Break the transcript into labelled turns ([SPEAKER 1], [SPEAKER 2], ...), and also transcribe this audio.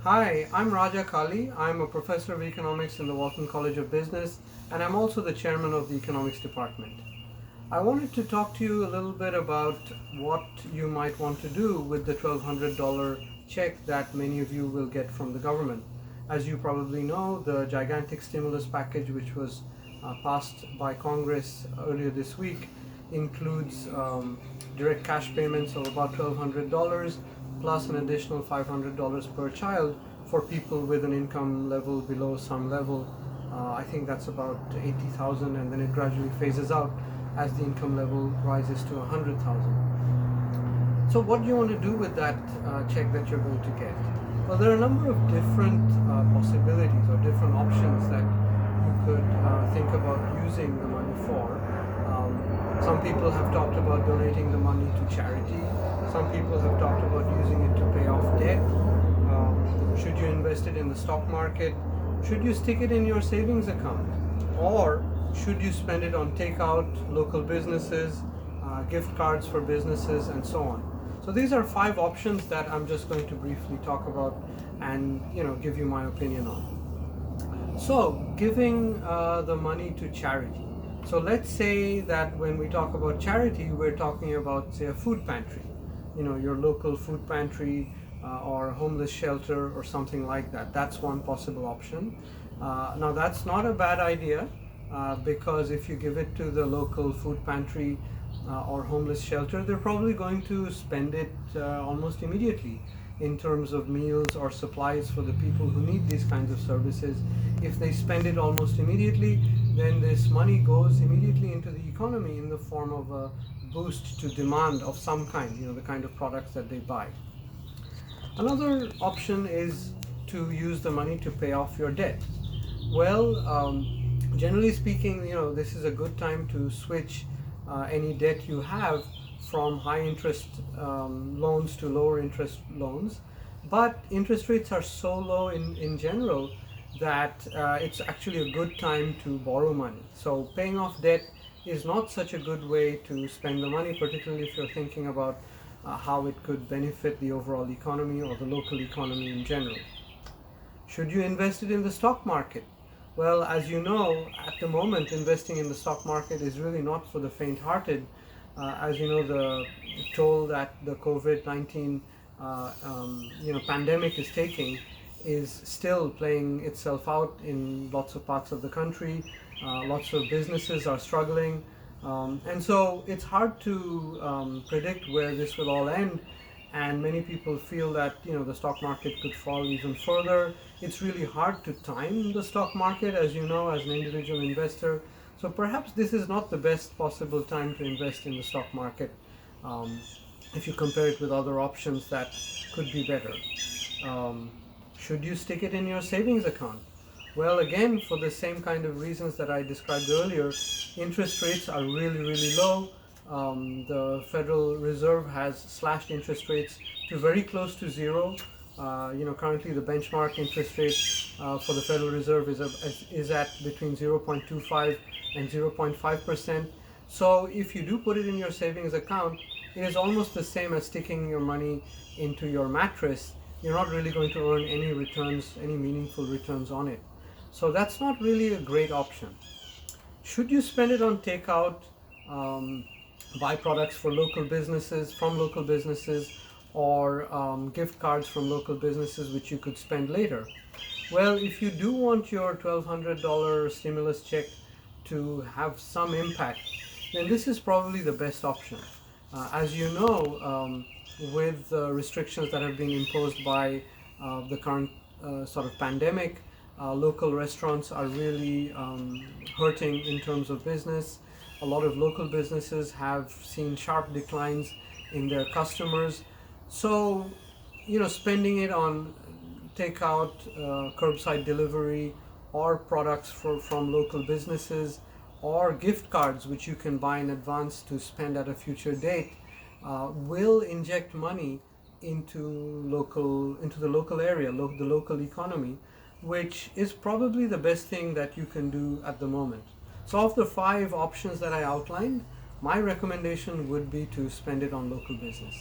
[SPEAKER 1] Hi, I'm Raja Kali. I'm a professor of economics in the Walton College of Business, and I'm also the chairman of the economics department. I wanted to talk to you a little bit about what you might want to do with the $1,200 check that many of you will get from the government. As you probably know, the gigantic stimulus package, which was passed by Congress earlier this week, includes direct cash payments of about $1,200 plus an additional $500 per child for people with an income level below some level. I think that's about 80,000, and then it gradually phases out as the income level rises to 100,000. So what do you want to do with that check that you're going to get? Well, there are a number of different possibilities or different options that you could think about using the money for. Some people have talked about donating the money to charity. Some people have talked about using it to pay off debt. Should you invest it in the stock market? Should you stick it in your savings account? Or should you spend it on takeout, local businesses, gift cards for businesses, and so on? So these are 5 options that I'm just going to briefly talk about and give you my opinion on. So giving the money to charity. So let's say that when we talk about charity, we're talking about, say, a food pantry, your local food pantry or a homeless shelter or something like that. That's one possible option. Now that's not a bad idea because if you give it to the local food pantry or homeless shelter, they're probably going to spend it almost immediately in terms of meals or supplies for the people who need these kinds of services. If they spend it almost immediately, then this money goes immediately into the economy in the form of a boost to demand of some kind, the kind of products that they buy. Another option is to use the money to pay off your debt. Well, generally speaking, this is a good time to switch any debt you have from high interest loans to lower interest loans. But interest rates are so low in general that it's actually a good time to borrow money. So paying off debt is not such a good way to spend the money, particularly if you're thinking about how it could benefit the overall economy or the local economy in general. Should you invest it in the stock market? Well, as you know, at the moment, investing in the stock market is really not for the faint-hearted. As you know, the toll that the COVID-19 pandemic is taking is still playing itself out in lots of parts of the country. Lots of businesses are struggling. And so it's hard to predict where this will all end. And many people feel that the stock market could fall even further. It's really hard to time the stock market, as you know, as an individual investor. So perhaps this is not the best possible time to invest in the stock market if you compare it with other options that could be better. Should you stick it in your savings account? Well, again, for the same kind of reasons that I described earlier, interest rates are really, really low. The Federal Reserve has slashed interest rates to very close to zero. Currently the benchmark interest rate for the Federal Reserve is at between 0.25 and 0.5%. So if you do put it in your savings account, it is almost the same as sticking your money into your mattress. You're not really going to earn any returns, any meaningful returns on it. So that's not really a great option. Should you spend it on takeout, buy products for local businesses, from local businesses, or gift cards from local businesses which you could spend later? Well, if you do want your $1,200 stimulus check to have some impact, then this is probably the best option. As you know, with restrictions that have been imposed by the current sort of pandemic, local restaurants are really hurting in terms of business. A lot of local businesses have seen sharp declines in their customers. So, spending it on takeout, curbside delivery, or products from local businesses, or gift cards which you can buy in advance to spend at a future date, will inject money into the local area, the local economy, which is probably the best thing that you can do at the moment. So of the 5 options that I outlined, my recommendation would be to spend it on local business.